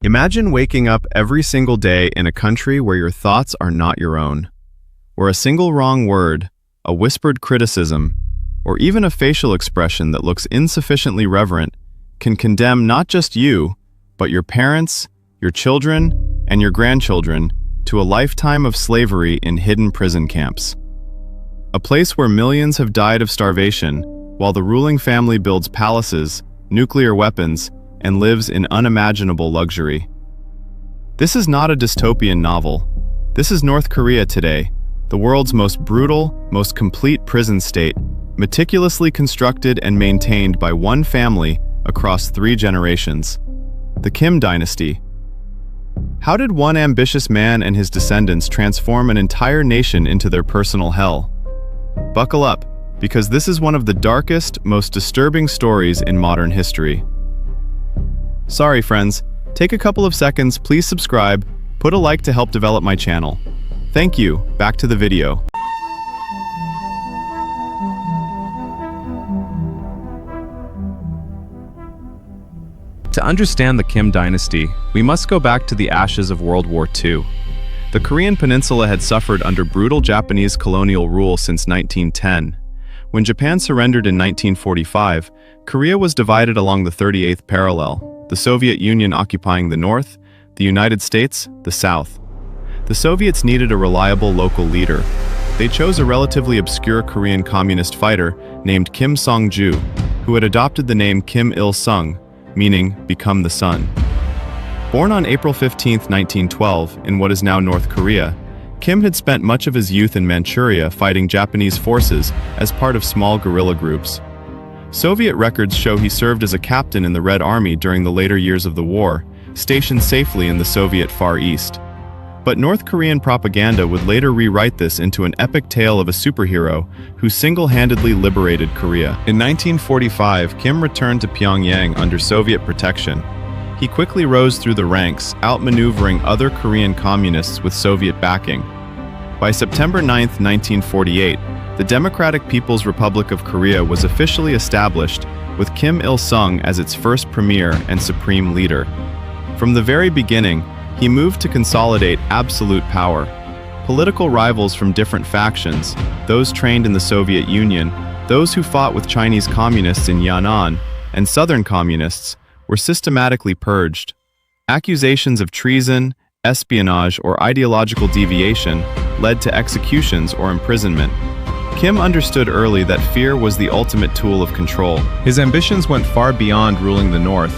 Imagine waking up every single day in a country where your thoughts are not your own, where a single wrong word, a whispered criticism, or even a facial expression that looks insufficiently reverent can condemn not just you, but your parents, your children, and your grandchildren to a lifetime of slavery in hidden prison camps. A place where millions have died of starvation, while the ruling family builds palaces, nuclear weapons, and lives in unimaginable luxury. This is not a dystopian novel. This is North Korea today, the world's most brutal, most complete prison state, meticulously constructed and maintained by one family across 3 generations. The Kim Dynasty. How did one ambitious man and his descendants transform an entire nation into their personal hell? Buckle up, because this is one of the darkest, most disturbing stories in modern history. Sorry friends, take a couple of seconds, please subscribe, put a like to help develop my channel. Thank you, back to the video. To understand the Kim Dynasty, we must go back to the ashes of World War II. The Korean peninsula had suffered under brutal Japanese colonial rule since 1910. When Japan surrendered in 1945, Korea was divided along the 38th parallel, the Soviet Union occupying the north, the United States, the south. The Soviets needed a reliable local leader. They chose a relatively obscure Korean communist fighter named Kim Jong-il, who had adopted the name Kim Il-sung, meaning become the sun. Born on April 15, 1912, in what is now North Korea, Kim had spent much of his youth in Manchuria fighting Japanese forces as part of small guerrilla groups. Soviet records show he served as a captain in the Red Army during the later years of the war, stationed safely in the Soviet Far East. But North Korean propaganda would later rewrite this into an epic tale of a superhero who single-handedly liberated Korea. In 1945, Kim returned to Pyongyang under Soviet protection. He quickly rose through the ranks, outmaneuvering other Korean communists with Soviet backing. By September 9, 1948, the Democratic People's Republic of Korea was officially established, with Kim Il-sung as its first premier and supreme leader. From the very beginning, he moved to consolidate absolute power. Political rivals from different factions, those trained in the Soviet Union, those who fought with Chinese communists in Yan'an, and Southern communists, were systematically purged. Accusations of treason, espionage, or ideological deviation led to executions or imprisonment. Kim understood early that fear was the ultimate tool of control. His ambitions went far beyond ruling the North.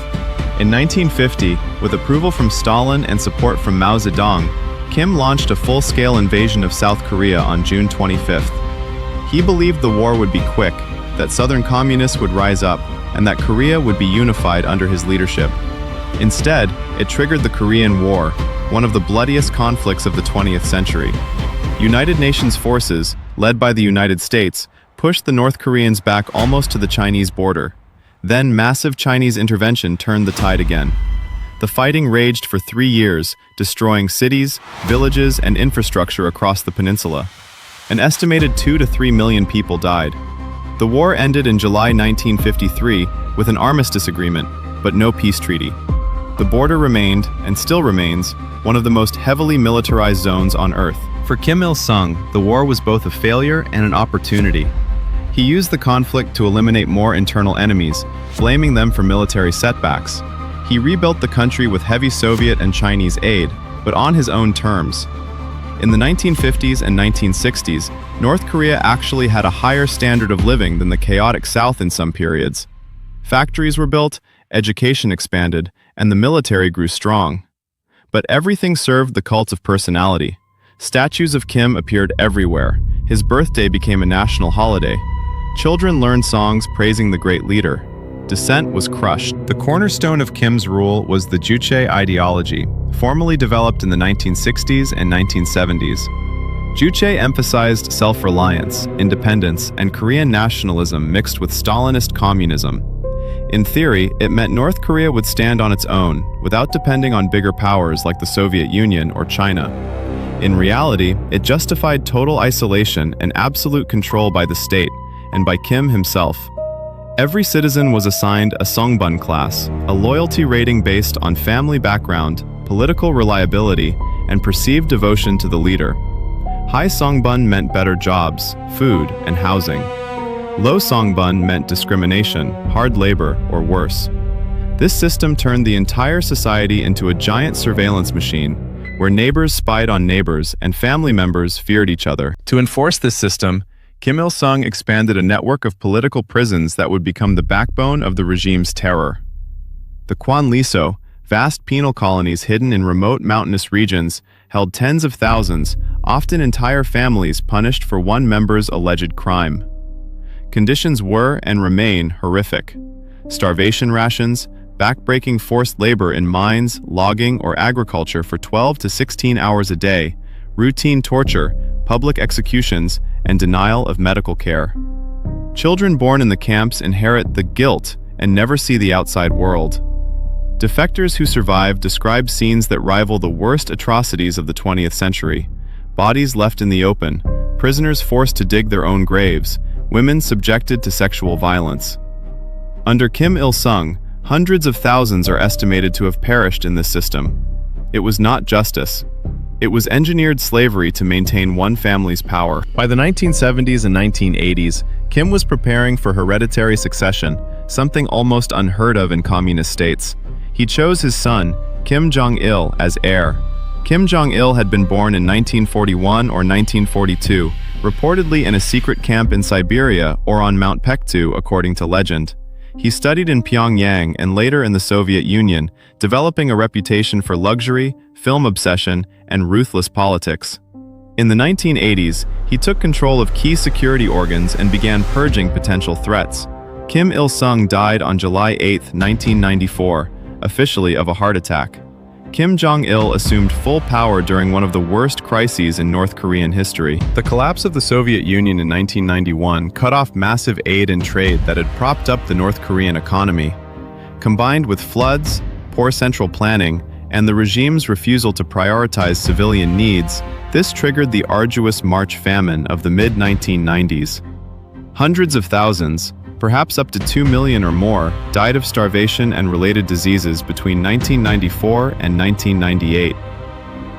In 1950, with approval from Stalin and support from Mao Zedong, Kim launched a full-scale invasion of South Korea on June 25th. He believed the war would be quick, that Southern communists would rise up, and that Korea would be unified under his leadership. Instead, it triggered the Korean War, one of the bloodiest conflicts of the 20th century. United Nations forces, led by the United States, pushed the North Koreans back almost to the Chinese border. Then massive Chinese intervention turned the tide again. The fighting raged for 3 years, destroying cities, villages, and infrastructure across the peninsula. An estimated 2 to 3 million people died. The war ended in July 1953 with an armistice agreement, but no peace treaty. The border remained, and still remains, one of the most heavily militarized zones on Earth. For Kim Il-sung, the war was both a failure and an opportunity. He used the conflict to eliminate more internal enemies, blaming them for military setbacks. He rebuilt the country with heavy Soviet and Chinese aid, but on his own terms. In the 1950s and 1960s, North Korea actually had a higher standard of living than the chaotic South in some periods. Factories were built, education expanded, and the military grew strong. But everything served the cult of personality. Statues of Kim appeared everywhere. His birthday became a national holiday. Children learned songs praising the great leader. Dissent was crushed. The cornerstone of Kim's rule was the Juche ideology, formally developed in the 1960s and 1970s. Juche emphasized self-reliance, independence, and Korean nationalism mixed with Stalinist communism. In theory, it meant North Korea would stand on its own, without depending on bigger powers like the Soviet Union or China. In reality, it justified total isolation and absolute control by the state, and by Kim himself. Every citizen was assigned a Songbun class, a loyalty rating based on family background, political reliability, and perceived devotion to the leader. High Songbun meant better jobs, food, and housing. Low Songbun meant discrimination, hard labor, or worse. This system turned the entire society into a giant surveillance machine, where neighbors spied on neighbors and family members feared each other. To enforce this system, Kim Il-sung expanded a network of political prisons that would become the backbone of the regime's terror. The Kwanliso, vast penal colonies hidden in remote mountainous regions, held tens of thousands, often entire families punished for one member's alleged crime. Conditions were and remain horrific. Starvation rations, backbreaking forced labor in mines, logging, or agriculture for 12 to 16 hours a day, routine torture, public executions, and denial of medical care. Children born in the camps inherit the guilt and never see the outside world. Defectors who survive describe scenes that rival the worst atrocities of the 20th century. Bodies left in the open, prisoners forced to dig their own graves, women subjected to sexual violence. Under Kim Il-sung, hundreds of thousands are estimated to have perished in this system. It was not justice. It was engineered slavery to maintain one family's power. By the 1970s and 1980s, Kim was preparing for hereditary succession, something almost unheard of in communist states. He chose his son, Kim Jong-il, as heir. Kim Jong-il had been born in 1941 or 1942, reportedly in a secret camp in Siberia or on Mount Pektu, according to legend. He studied in Pyongyang and later in the Soviet Union, developing a reputation for luxury, film obsession, and ruthless politics. In the 1980s, he took control of key security organs and began purging potential threats. Kim Il-sung died on July 8, 1994, officially of a heart attack. Kim Jong-il assumed full power during one of the worst crises in North Korean history. The collapse of the Soviet Union in 1991 cut off massive aid and trade that had propped up the North Korean economy. Combined with floods, poor central planning, and the regime's refusal to prioritize civilian needs, this triggered the arduous March famine of the mid-1990s. Hundreds of thousands, perhaps up to 2 million or more, died of starvation and related diseases between 1994 and 1998.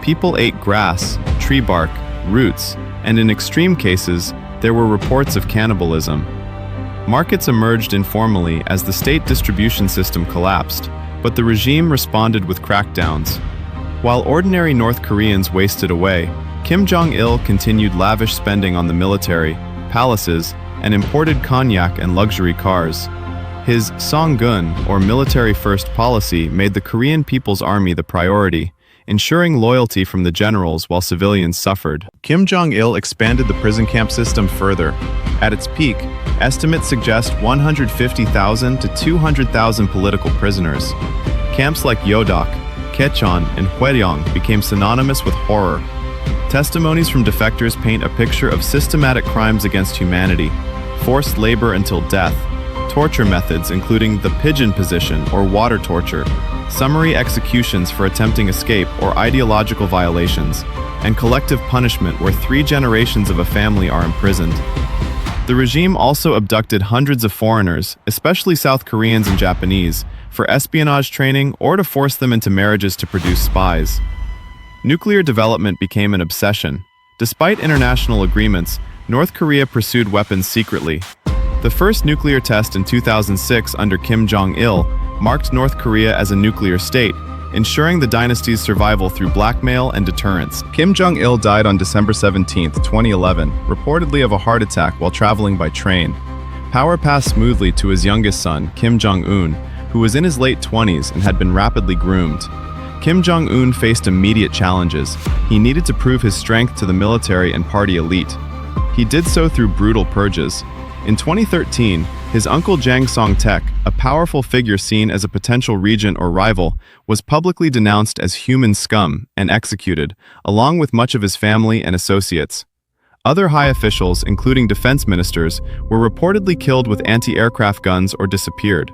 People ate grass, tree bark, roots, and in extreme cases, there were reports of cannibalism. Markets emerged informally as the state distribution system collapsed, but the regime responded with crackdowns. While ordinary North Koreans wasted away, Kim Jong-il continued lavish spending on the military, palaces, and imported cognac and luxury cars. His Songun, or military-first policy, made the Korean People's Army the priority, ensuring loyalty from the generals while civilians suffered. Kim Jong-il expanded the prison camp system further. At its peak, estimates suggest 150,000 to 200,000 political prisoners. Camps like Yodok, Kechon, and Hwaryong became synonymous with horror. Testimonies from defectors paint a picture of systematic crimes against humanity, forced labor until death, torture methods including the pigeon position or water torture, summary executions for attempting escape or ideological violations, and collective punishment where 3 generations of a family are imprisoned. The regime also abducted hundreds of foreigners, especially South Koreans and Japanese, for espionage training or to force them into marriages to produce spies. Nuclear development became an obsession. Despite international agreements, North Korea pursued weapons secretly. The first nuclear test in 2006 under Kim Jong-il marked North Korea as a nuclear state, ensuring the dynasty's survival through blackmail and deterrence. Kim Jong-il died on December 17, 2011, reportedly of a heart attack while traveling by train. Power passed smoothly to his youngest son, Kim Jong-un, who was in his late 20s and had been rapidly groomed. Kim Jong-un faced immediate challenges. He needed to prove his strength to the military and party elite. He did so through brutal purges. In 2013, his uncle Jang Song-taek, a powerful figure seen as a potential regent or rival, was publicly denounced as human scum and executed, along with much of his family and associates. Other high officials, including defense ministers, were reportedly killed with anti-aircraft guns or disappeared.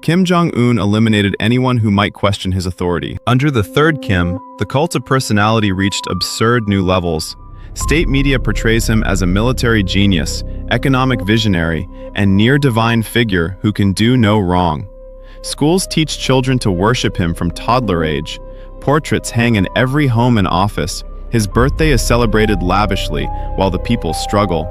Kim Jong-un eliminated anyone who might question his authority. Under the third Kim, the cult of personality reached absurd new levels. State media portrays him as a military genius, economic visionary, and near-divine figure who can do no wrong. Schools teach children to worship him from toddler age. Portraits hang in every home and office. His birthday is celebrated lavishly while the people struggle.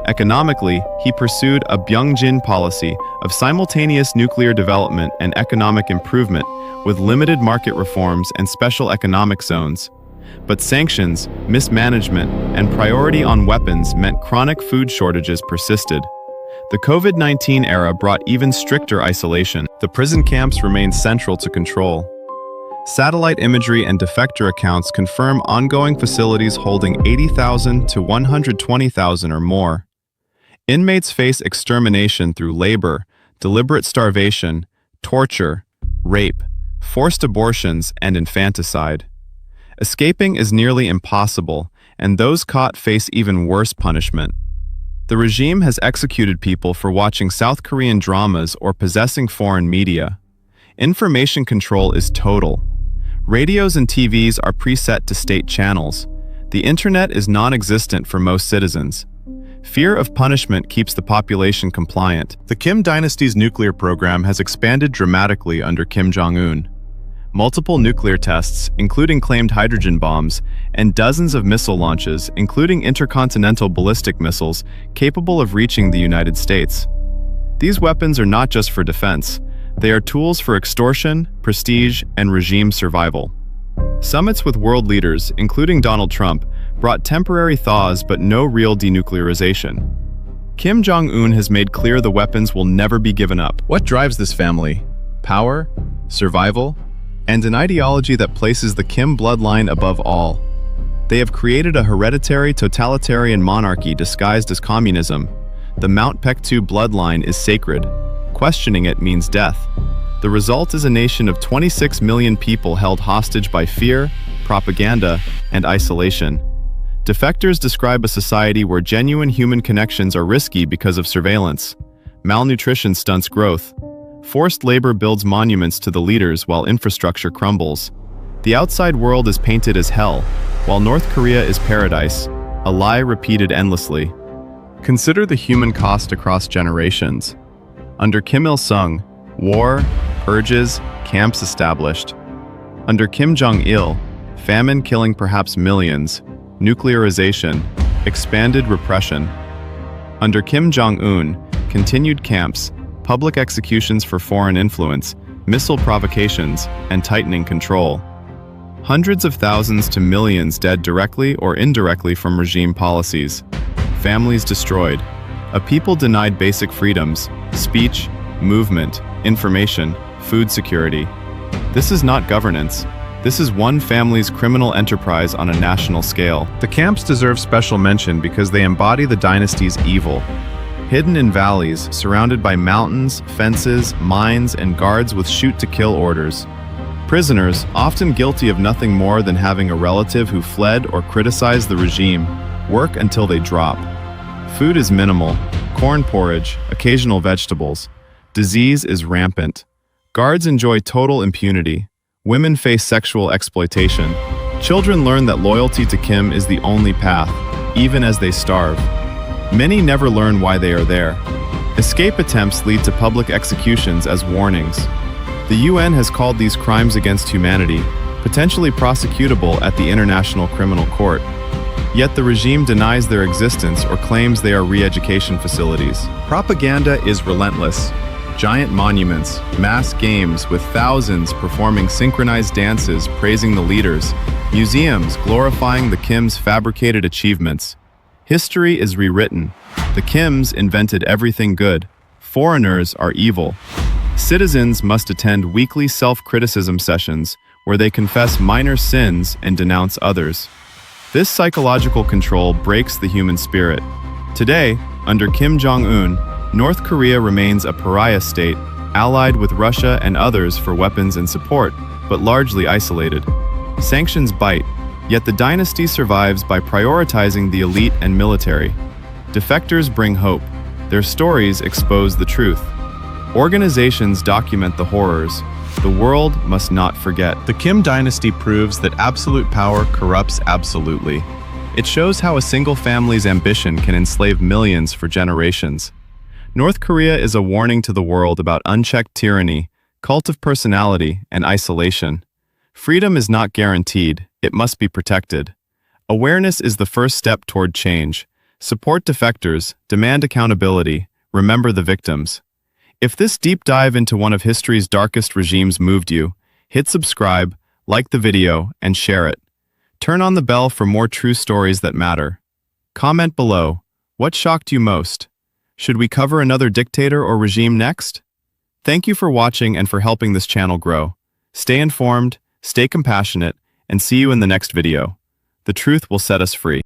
Economically, he pursued a Byungjin policy of simultaneous nuclear development and economic improvement with limited market reforms and special economic zones. But sanctions, mismanagement, and priority on weapons meant chronic food shortages persisted. The COVID-19 era brought even stricter isolation. The prison camps remained central to control. Satellite imagery and defector accounts confirm ongoing facilities holding 80,000 to 120,000 or more. Inmates face extermination through labor, deliberate starvation, torture, rape, forced abortions, and infanticide. Escaping is nearly impossible, and those caught face even worse punishment. The regime has executed people for watching South Korean dramas or possessing foreign media. Information control is total. Radios and TVs are preset to state channels. The internet is non-existent for most citizens. Fear of punishment keeps the population compliant. The Kim dynasty's nuclear program has expanded dramatically under Kim Jong-un. Multiple nuclear tests, including claimed hydrogen bombs, and dozens of missile launches, including intercontinental ballistic missiles, capable of reaching the United States. These weapons are not just for defense. They are tools for extortion, prestige, and regime survival. Summits with world leaders, including Donald Trump, brought temporary thaws but no real denuclearization. Kim Jong-un has made clear the weapons will never be given up. What drives this family? Power? Survival? And an ideology that places the Kim bloodline above all. They have created a hereditary totalitarian monarchy disguised as communism. The Mount Pektu bloodline is sacred. Questioning it means death. The result is a nation of 26 million people held hostage by fear, propaganda, and isolation. Defectors describe a society where genuine human connections are risky because of surveillance. Malnutrition stunts growth. Forced labor builds monuments to the leaders while infrastructure crumbles. The outside world is painted as hell, while North Korea is paradise, a lie repeated endlessly. Consider the human cost across generations. Under Kim Il-sung, war, purges, camps established. Under Kim Jong-il, famine killing perhaps millions, nuclearization, expanded repression. Under Kim Jong-un, continued camps, public executions for foreign influence, missile provocations, and tightening control. Hundreds of thousands to millions dead directly or indirectly from regime policies. Families destroyed. A people denied basic freedoms, speech, movement, information, food security. This is not governance. This is one family's criminal enterprise on a national scale. The camps deserve special mention because they embody the dynasty's evil. Hidden in valleys, surrounded by mountains, fences, mines, and guards with shoot-to-kill orders. Prisoners, often guilty of nothing more than having a relative who fled or criticized the regime, work until they drop. Food is minimal, corn porridge, occasional vegetables. Disease is rampant. Guards enjoy total impunity. Women face sexual exploitation. Children learn that loyalty to Kim is the only path, even as they starve. Many never learn why they are there. Escape attempts lead to public executions as warnings. The UN has called these crimes against humanity, potentially prosecutable at the International Criminal Court. Yet the regime denies their existence or claims they are re-education facilities. Propaganda is relentless. Giant monuments, mass games with thousands performing synchronized dances praising the leaders, museums glorifying the Kims' fabricated achievements. History is rewritten. The Kims invented everything good. Foreigners are evil. Citizens must attend weekly self-criticism sessions where they confess minor sins and denounce others. This psychological control breaks the human spirit. Today, under Kim Jong-un, North Korea remains a pariah state, allied with Russia and others for weapons and support, but largely isolated. Sanctions bite. Yet the dynasty survives by prioritizing the elite and military. Defectors bring hope. Their stories expose the truth. Organizations document the horrors. The world must not forget. The Kim dynasty proves that absolute power corrupts absolutely. It shows how a single family's ambition can enslave millions for generations. North Korea is a warning to the world about unchecked tyranny, cult of personality, and isolation. Freedom is not guaranteed, it must be protected. Awareness is the first step toward change. Support defectors, demand accountability, remember the victims. If this deep dive into one of history's darkest regimes moved you, hit subscribe, like the video, and share it. Turn on the bell for more true stories that matter. Comment below, what shocked you most? Should we cover another dictator or regime next? Thank you for watching and for helping this channel grow. Stay informed, stay compassionate, and see you in the next video. The truth will set us free.